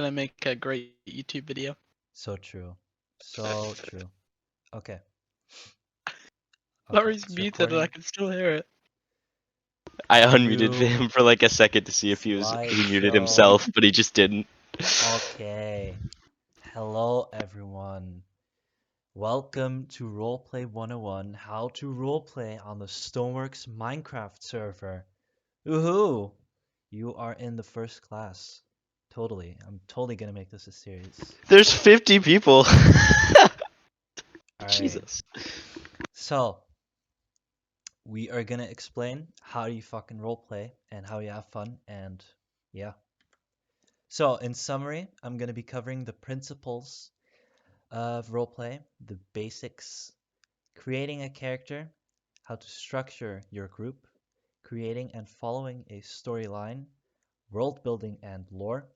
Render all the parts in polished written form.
gonna make a great YouTube video. So true. So true. Okay. Okay, Laurie's it's muted and I recording. can still hear it. I unmuted New him for like a second to see if he muted slideshow. himself, but he just didn't. Okay. Hello, everyone. Welcome to Roleplay 101, how to roleplay on the Stoneworks Minecraft server. Woohoo! You are in the first class. Totally. I'm totally gonna make this a series. There's 50 people. Alright. Jesus. So, we are gonna explain how you fucking roleplay and how you have fun, and yeah. So, in summary, I'm gonna be covering the principles of roleplay, the basics, creating a character, how to structure your group, creating and following a storyline, world building and lore,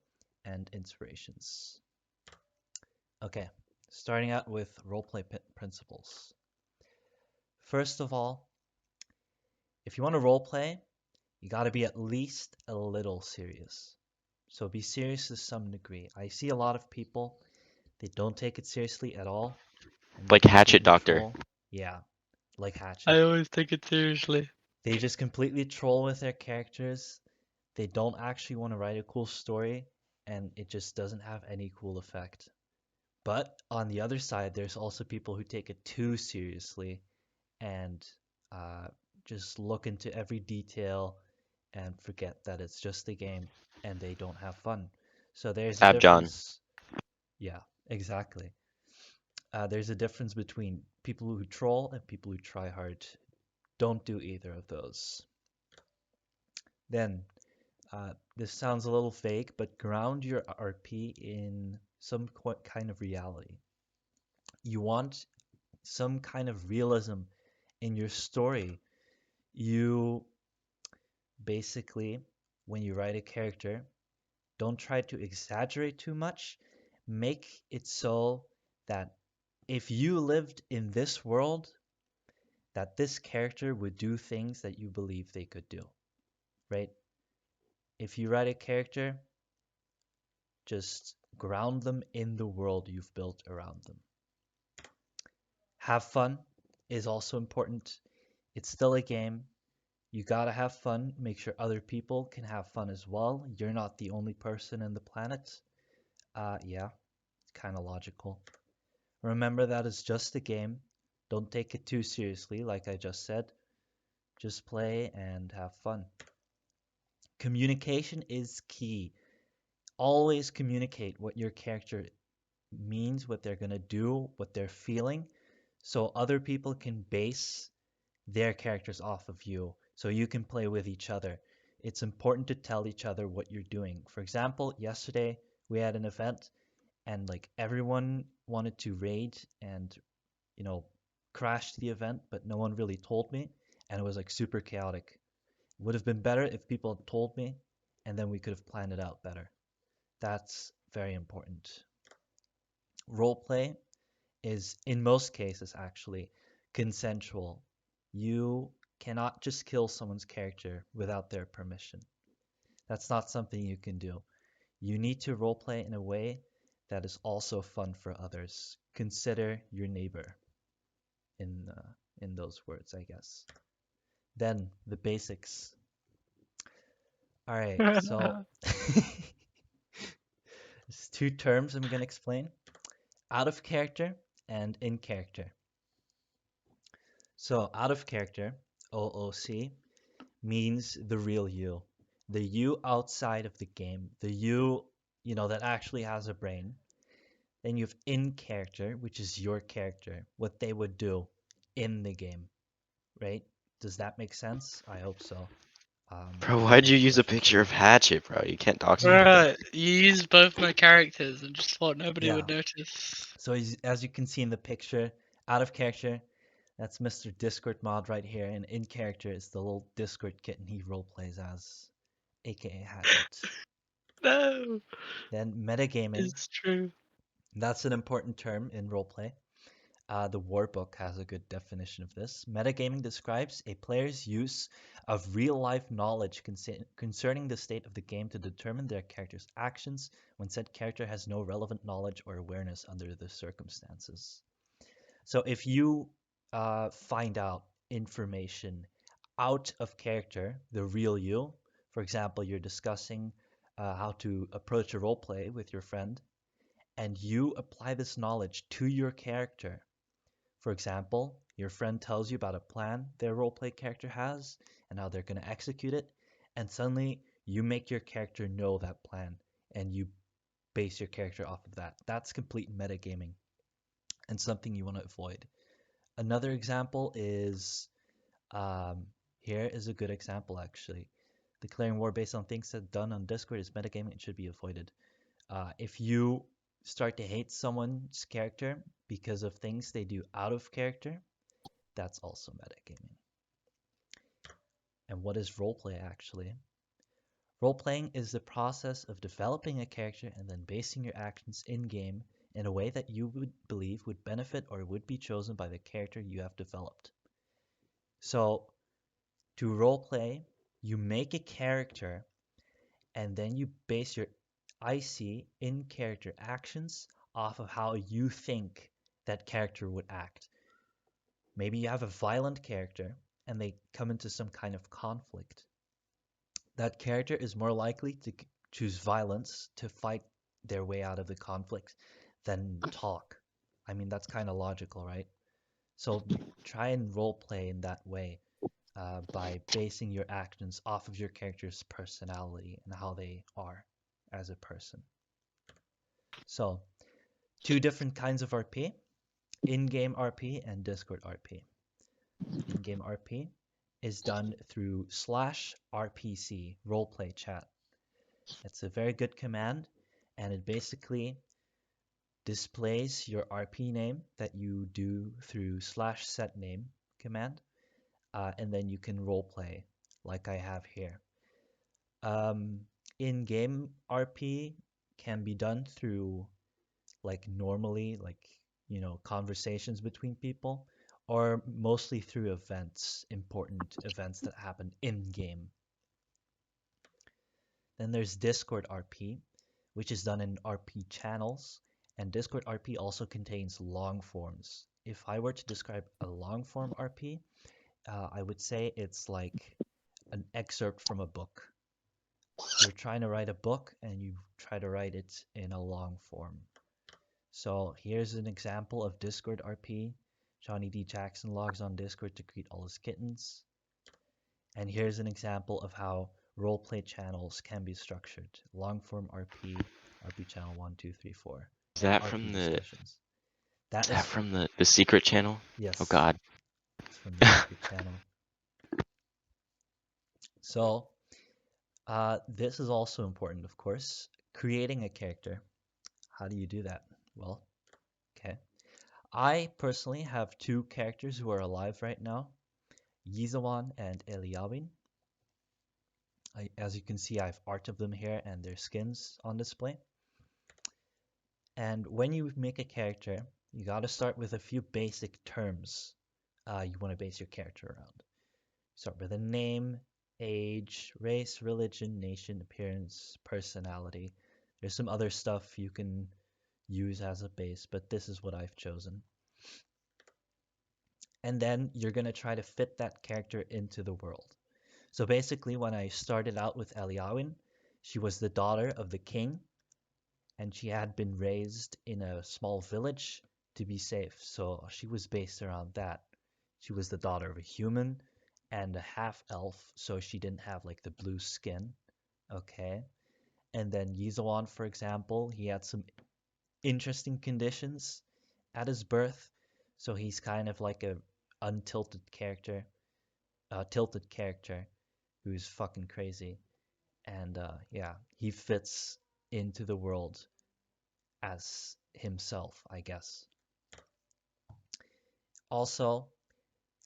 and inspirations. Okay, starting out with roleplay principles. First of all, if you want to roleplay, you got to be at least a little serious. So be serious to some degree. I see a lot of people, they don't take it seriously at all, and the Like people Hatchet who Doctor. troll, yeah, like I Hatchet. always take it seriously. They just completely troll with their characters. They don't actually want to write a cool story, and it just doesn't have any cool effect. But on the other side, there's also people who take it too seriously and uh, just look into every detail and forget that it's just a game and they don't have fun. So there's a Abjon. difference. Yeah, exactly. There's a difference between people who troll and people who try hard. Don't do either of those. Then, this sounds a little fake, but ground your RP in some kind of reality. You want some kind of realism in your story. You basically, when you write a character, don't try to exaggerate too much. Make it so that if you lived in this world, that this character would do things that you believe they could do, right? If you write a character, just ground them in the world you've built around them. Have fun is also important. It's still a game. You gotta have fun. Make sure other people can have fun as well. You're not the only person in the planet. Yeah, it's kind of logical. Remember that it's just a game. Don't take it too seriously, like I just said. Just play and have fun. Communication is key. Always communicate what your character means, what they're gonna do, what they're feeling, so other people can base their characters off of you, so you can play with each other. It's important to tell each other what you're doing. For example, yesterday we had an event and like everyone wanted to raid and you know crash the event, but no one really told me, and it was like super chaotic. It would have been better if people had told me, and then we could have planned it out better. That's very important. Roleplay is, in most cases, actually consensual. You cannot just kill someone's character without their permission. That's not something you can do. You need to roleplay in a way that is also fun for others. Consider your neighbor in uh, in those words, I guess. Then the basics. All right, so there's two terms I'm gonna explain: out of character and in character. So out of character, OOC, means the real you, the you outside of the game, the you that actually has a brain. Then you have in character, which is your character, what they would do in the game, right? Does that make sense? I hope so. Bro, If why'd not, you use a feel free to picture let of me know. Hatchet, bro? You can't talk like that. Right, you used both my characters and just thought nobody Yeah. would notice. So as you can see in the picture, out of character, that's Mr. Discord mod right here, and in character is the little Discord kitten he roleplays as, aka Hatchet. No, Then metagaming, it's true. that's an important term in roleplay. The War Book has a good definition of this. Metagaming describes a player's use of real-life knowledge concerning the state of the game to determine their character's actions when said character has no relevant knowledge or awareness under the circumstances. So if you find out information out of character, the real you, for example, you're discussing how to approach a role play with your friend, and you apply this knowledge to your character. For example, your friend tells you about a plan their roleplay character has and how they're going to execute it, and suddenly you make your character know that plan and you base your character off of that. That's complete metagaming and something you want to avoid. Another example is here is a good example actually. Declaring war based on things that done on Discord is metagaming and should be avoided. If you start to hate someone's character because of things they do out of character, that's also metagaming. And what is roleplay actually? Roleplaying is the process of developing a character and then basing your actions in-game in a way that you would believe would benefit or would be chosen by the character you have developed. So, to roleplay, you make a character and then you base your IC in-character actions off of how you think that character would act. Maybe you have a violent character and they come into some kind of conflict. That character is more likely to choose violence to fight their way out of the conflict than talk. I mean, that's kind of logical, right? So try and role play in that way by basing your actions off of your character's personality and how they are as a person. So, two different kinds of RP, in-game RP and Discord RP. In-game RP is done through /RPC, roleplay chat. It's a very good command, and it basically displays your RP name that you do through /setName command, and then you can roleplay like I have here. In-game RP can be done through like normally, like, you know, conversations between people, or mostly through events, important events that happen in-game. Then there's Discord RP, which is done in RP channels, and Discord RP also contains long forms. If I were to describe a long form RP, I would say it's like an excerpt from a book. You're trying to write a book and you try to write it in a long form. So here's an example of Discord RP. Johnny D. Jackson logs on Discord to greet all his kittens. And here's an example of how roleplay channels can be structured. Long-form RP, RP channel 1, 2, 3, 4. Is And that RP from discussions. is that from the secret channel? Yes. Oh God. It's from the secret channel. So this is also important, of course. Creating a character. How do you do that? Well, okay. I personally have two characters who are alive right now, Yizawan and Eliawin. As you can see, I have art of them here and their skins on display. And when you make a character, you got to start with a few basic terms you want to base your character around. Start with a name, age, race, religion, nation, appearance, personality. There's some other stuff you can use as a base, but this is what I've chosen. And then you're going to try to fit that character into the world. So basically, when I started out with Eliawin, she was the daughter of the king, and she had been raised in a small village to be safe. So she was based around that. She was the daughter of a human and a half-elf, so she didn't have like the blue skin. Okay. And then Yizawan, for example, he had some interesting conditions at his birth, so he's kind of like a untilted character, tilted character who's fucking crazy. And yeah, he fits into the world as himself, I guess. Also,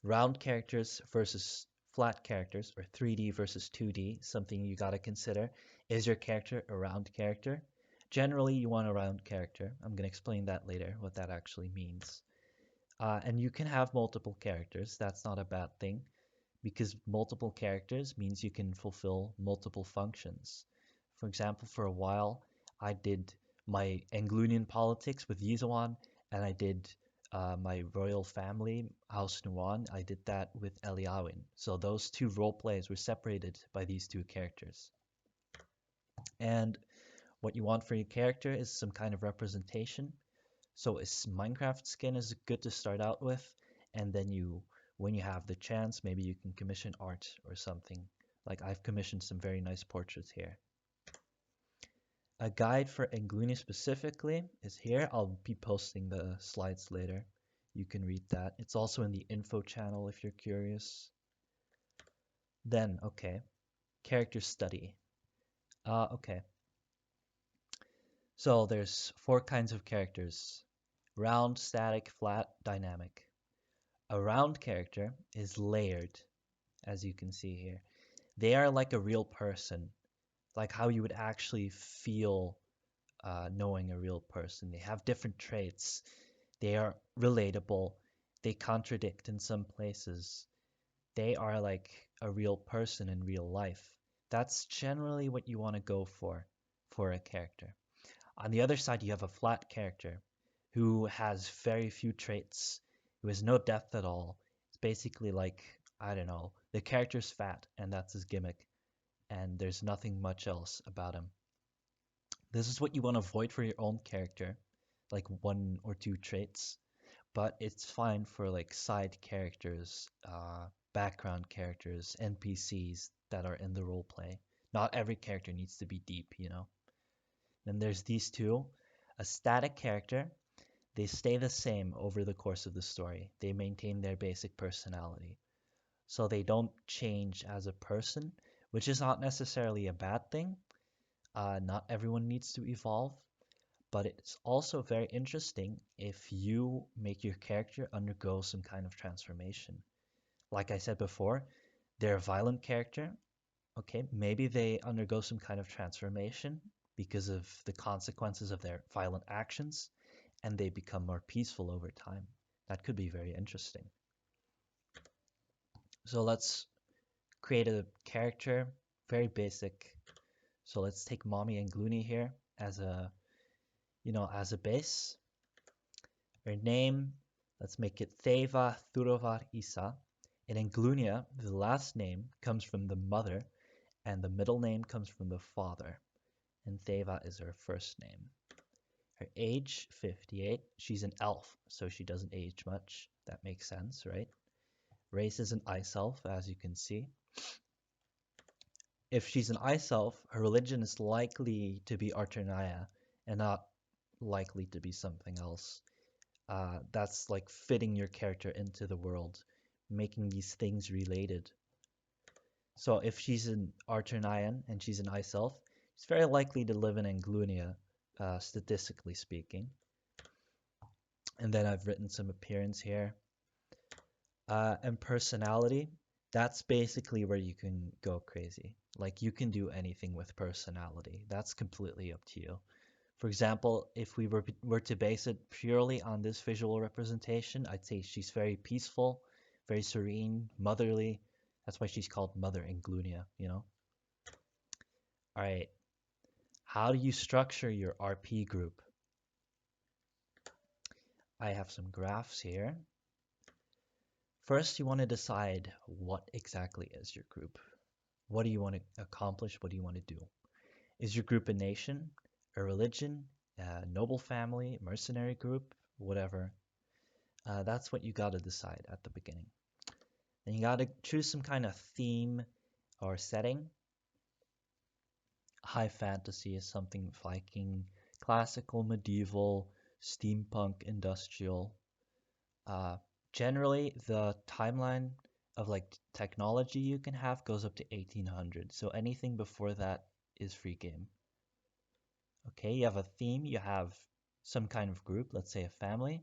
round characters versus flat characters, or 3D versus 2D, something you gotta consider. Is your character a round character? Generally, you want a round character. I'm gonna explain that later, what that actually means. And you can have multiple characters. That's not a bad thing because multiple characters means you can fulfill multiple functions. For example, for a while, I did my Anglunian politics with Yizawan, and I did my royal family, House Nuwan. I did that with Eliawin. So those two role plays were separated by these two characters. And what you want for your character is some kind of representation. So a Minecraft skin is good to start out with, and then when you have the chance, maybe you can commission art or something. Like I've commissioned some very nice portraits here. A guide for Angluni specifically is here. I'll be posting the slides later. You can read that. It's also in the info channel if you're curious. Then, okay, character study. Okay. So there's 4 kinds of characters: round, static, flat, dynamic. A round character is layered, as you can see here. They are like a real person, like how you would actually feel knowing a real person. They have different traits. They are relatable. They contradict in some places. They are like a real person in real life. That's generally what you want to go for a character. On the other side, you have a flat character who has very few traits, who has no depth at all. It's basically like, I don't know, the character's fat, and that's his gimmick, and there's nothing much else about him. This is what you want to avoid for your own character, like 1 or 2 traits, but it's fine for like side characters, background characters, NPCs that are in the role play. Not every character needs to be deep, you know? Then there's these two. A static character, they stay the same over the course of the story. They maintain their basic personality. So they don't change as a person, which is not necessarily a bad thing. Not everyone needs to evolve, but it's also very interesting if you make your character undergo some kind of transformation. Like I said before, they're a violent character. Okay, maybe they undergo some kind of transformation because of the consequences of their violent actions, and they become more peaceful over time. That could be very interesting. So let's create a character, very basic. So let's take Mommy and Gloony here as a, as a base. Her name, let's make it Theva Thurovar Isa. In Englunia, the last name comes from the mother, and the middle name comes from the father. And Theva is her first name. Her age, 58. She's an elf, so she doesn't age much. That makes sense, right? Race is an ice elf, as you can see. If she's an ice elf, her religion is likely to be Arternaya and not likely to be something else. That's like fitting your character into the world, making these things related. So if she's an Arternayan and she's an ice elf, she's very likely to live in Englunia, statistically speaking. And then I've written some appearance here. And personality, that's basically where you can go crazy. Like you can do anything with personality. That's completely up to you. For example, if we were to base it purely on this visual representation, I'd say she's very peaceful, very serene, motherly. That's why she's called Mother Englunia, you know? All right. How do you structure your RP group? I have some graphs here. First, you want to decide what exactly is your group. What do you want to accomplish? What do you want to do? Is your group a nation, a religion, a noble family, mercenary group, whatever? That's what you got to decide at the beginning. Then you got to choose some kind of theme or setting. High fantasy is something Viking, classical, medieval, steampunk, industrial. Generally, the timeline of like technology you can have goes up to 1800. So anything before that is free game. Okay, you have a theme, you have some kind of group, let's say a family.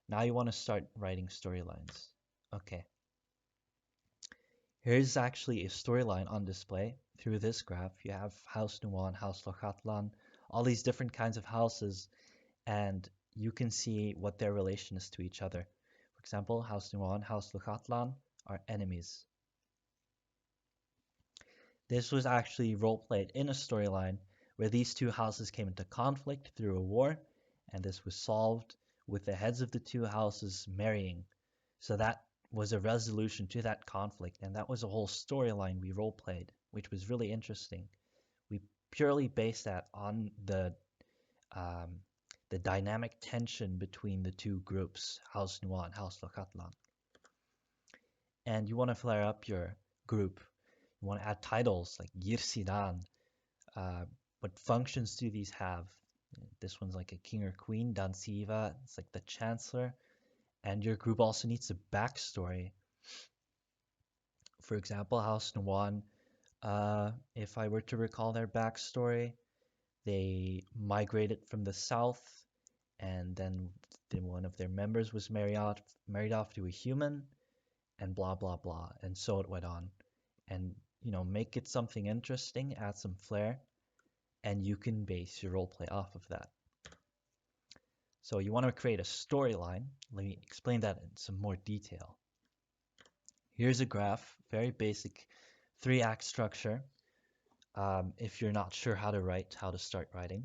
Now you want to start writing storylines. Okay. Here's actually a storyline on display through this graph. You have House Nuwan, House Lokatlan, all these different kinds of houses, and you can see what their relation is to each other. example, House Nuan, House Luchatlan are enemies. This was actually roleplayed in a storyline where these two houses came into conflict through a war, and this was solved with the heads of the two houses marrying. So that was a resolution to that conflict, and that was a whole storyline we roleplayed, which was really interesting. We purely based that on the dynamic tension between the two groups, House Nuan, House Lokatlan. And you want to flare up your group. You want to add titles like Yirsidan. What functions do these have? This one's like a king or queen. Dansiva, it's like the chancellor. And your group also needs a backstory. For example, House Nuan, if I were to recall their backstory, they migrated from the south, and then one of their members was married off to a human, and blah blah blah, and so it went on. And make it something interesting, add some flair, and you can base your roleplay off of that. So you want to create a storyline. Let me explain that in some more detail. Here's a graph, very basic 3-act structure. If you're not sure how to start writing.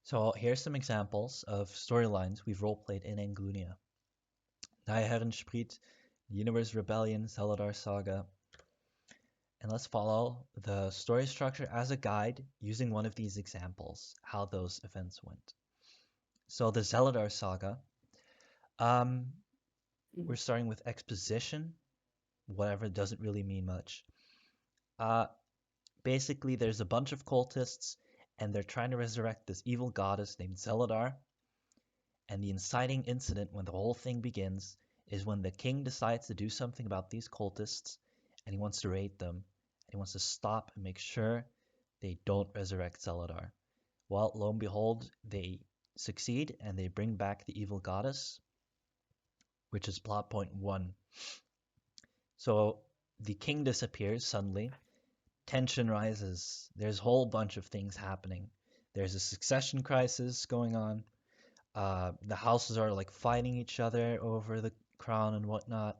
So here's some examples of storylines we've roleplayed in Englunia. Nijherrensprit, Universe Rebellion, Zeladar Saga. And let's follow the story structure as a guide using one of these examples, how those events went. So the Zeladar Saga, we're starting with exposition. Whatever, doesn't really mean much. Basically, there's a bunch of cultists, and they're trying to resurrect this evil goddess named Zeladar. And the inciting incident when the whole thing begins is when the king decides to do something about these cultists, and he wants to raid them. And he wants to stop and make sure they don't resurrect Zeladar. Well, lo and behold, they succeed, and they bring back the evil goddess, which is plot point 1. So the king disappears suddenly. Tension rises. There's a whole bunch of things happening. There's a succession crisis going on. The houses are like fighting each other over the crown and whatnot.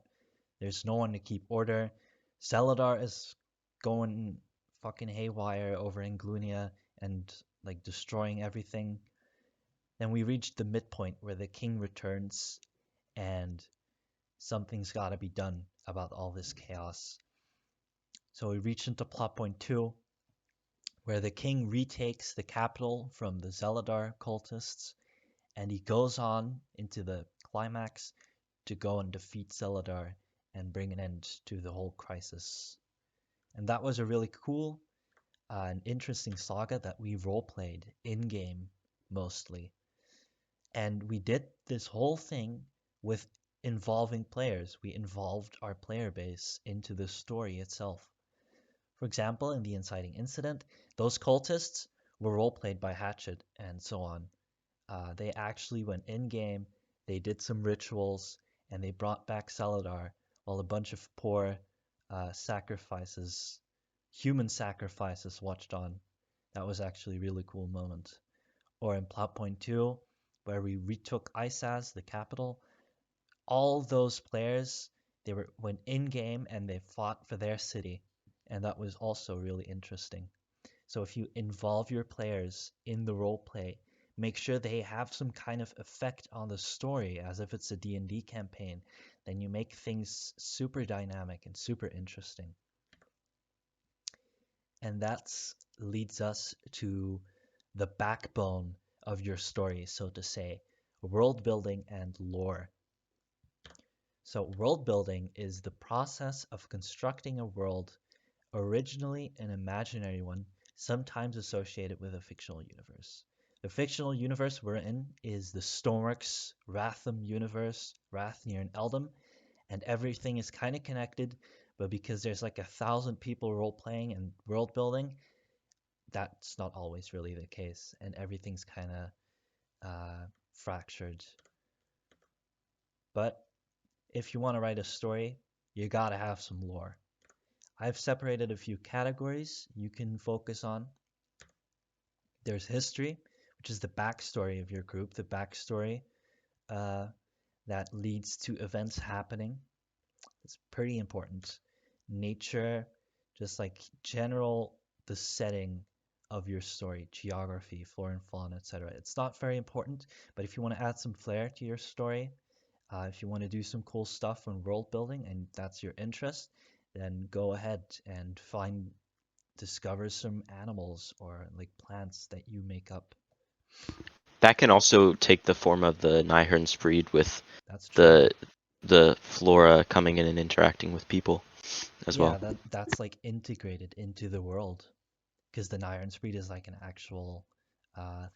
There's no one to keep order. Zeladar is going fucking haywire over Englunia and like destroying everything. Then we reach the midpoint where the king returns and something's got to be done about all this chaos. So we reach into plot point 2, where the king retakes the capital from the Zeladar cultists, and he goes on into the climax to go and defeat Zeladar and bring an end to the whole crisis. And that was a really cool and interesting saga that we roleplayed in-game mostly. And we did this whole thing with involving players. We involved our player base into the story itself. For example, in the inciting incident, those cultists were roleplayed by Hatchet and so on. They actually went in-game, they did some rituals, and they brought back Zeladar while a bunch of poor human sacrifices watched on. That was actually a really cool moment. Or in plot point 2, where we retook Isaz, the capital, all those players, went in-game and they fought for their city. And that was also really interesting. So if you involve your players in the role play, make sure they have some kind of effect on the story as if it's a D&D campaign, then you make things super dynamic and super interesting. And that leads us to the backbone of your story, so to say, world building and lore. So world building is the process of constructing a world, originally an imaginary one, sometimes associated with a fictional universe. The fictional universe we're in is the Stoneworks Ratham universe, Rathnear and Eldam, and everything is kind of connected, but because there's like 1,000 people role-playing and world building, that's not always really the case, and everything's kind of fractured. But if you want to write a story, you gotta have some lore. I've separated a few categories you can focus on. There's history, which is the backstory of your group, the backstory uh, that leads to events happening. It's pretty important. Nature, just like general, the setting of your story, geography, flora and fauna, etc. It's not very important, but if you want to add some flair to your story, if you want to do some cool stuff on world building and that's your interest, then go ahead and discover some animals or like plants that you make up. That can also take the form of the Nihirnspreed with That's true. the the flora coming in and interacting with people as Yeah, well. that's like integrated into the world because the Nihirnspreed is like an actual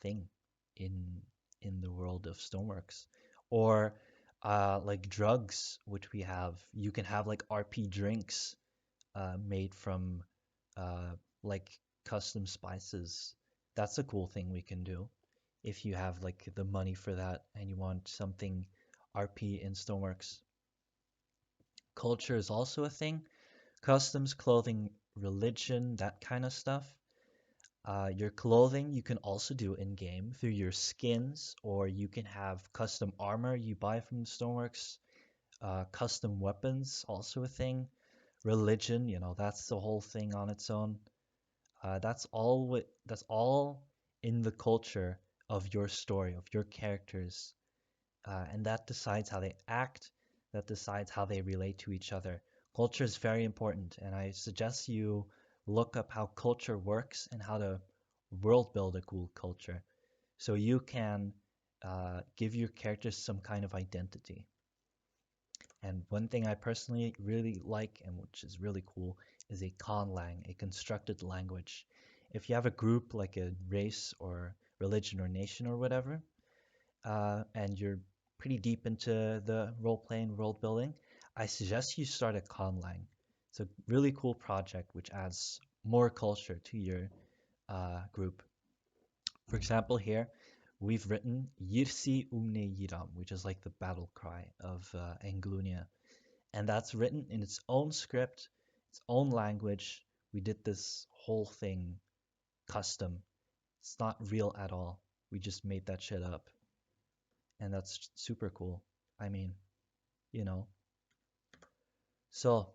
thing in the world of Stoneworks. Or like drugs, which we have. You can have like RP drinks made from uh, like custom spices. That's a cool thing we can do if you have like the money for that and you want something RP in Stoneworks. Culture is also a thing. Customs, clothing, religion, that kind of stuff. Your clothing you can also do in game through your skins, or you can have custom armor you buy from Stoneworks. Custom weapons, also a thing. Religion, that's the whole thing on its own. That's all in the culture of your story, of your characters, and that decides how they act. That decides how they relate to each other. Culture is very important, and I suggest you look up how culture works and how to world build a cool culture, so you can give your characters some kind of identity. And one thing I personally really like, and which is really cool, is a conlang, a constructed language. If you have a group like a race or religion or nation or whatever, and you're pretty deep into the role playing, world building, I suggest you start a conlang. It's a really cool project which adds more culture to your group. For example, here we've written Yirsi Umne Yiram, which is like the battle cry of Englunia, and that's written in its own script, its own language. We did this whole thing custom. It's not real at all. We just made that shit up, and that's super cool. I mean, you know. So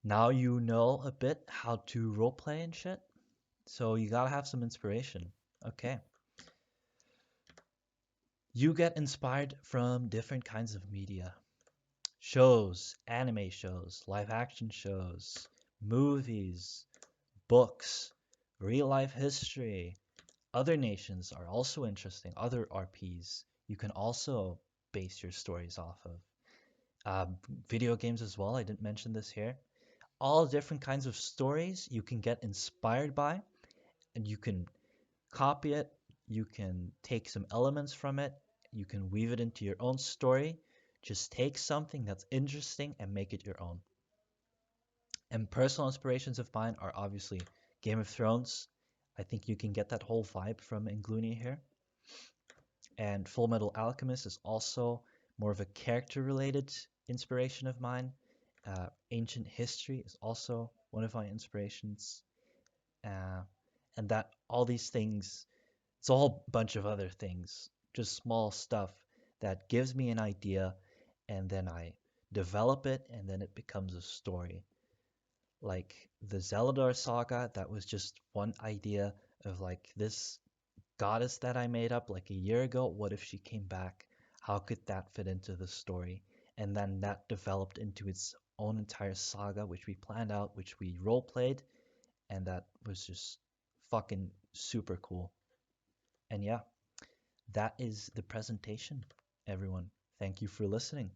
now you know a bit how to roleplay and shit. So you gotta have some inspiration. Okay. You get inspired from different kinds of media. Shows, anime shows, live action shows, movies, books, real life history. Other nations are also interesting, other RPs you can also base your stories off of. Uh, Video games as well, I didn't mention this here. All different kinds of stories you can get inspired by, and you can copy it, you can take some elements from it, you can weave it into your own story. Just take something that's interesting and make it your own. And personal inspirations of mine are obviously Game of Thrones. I think you can get that whole vibe from Inglunia here. And Full Metal Alchemist is also more of a character related inspiration of mine. Ancient history is also one of my inspirations. Uh, and that all these things, it's a whole bunch of other things, just small stuff that gives me an idea and then I develop it and then it becomes a story. Like the Zeladar saga, that was just one idea of like this goddess that I made up like a year ago. What if she came back? How could that fit into the story? And then that developed into its own entire saga, which we planned out, which we role played, and that was just fucking super cool. And yeah, that is the presentation, everyone. Thank you for listening.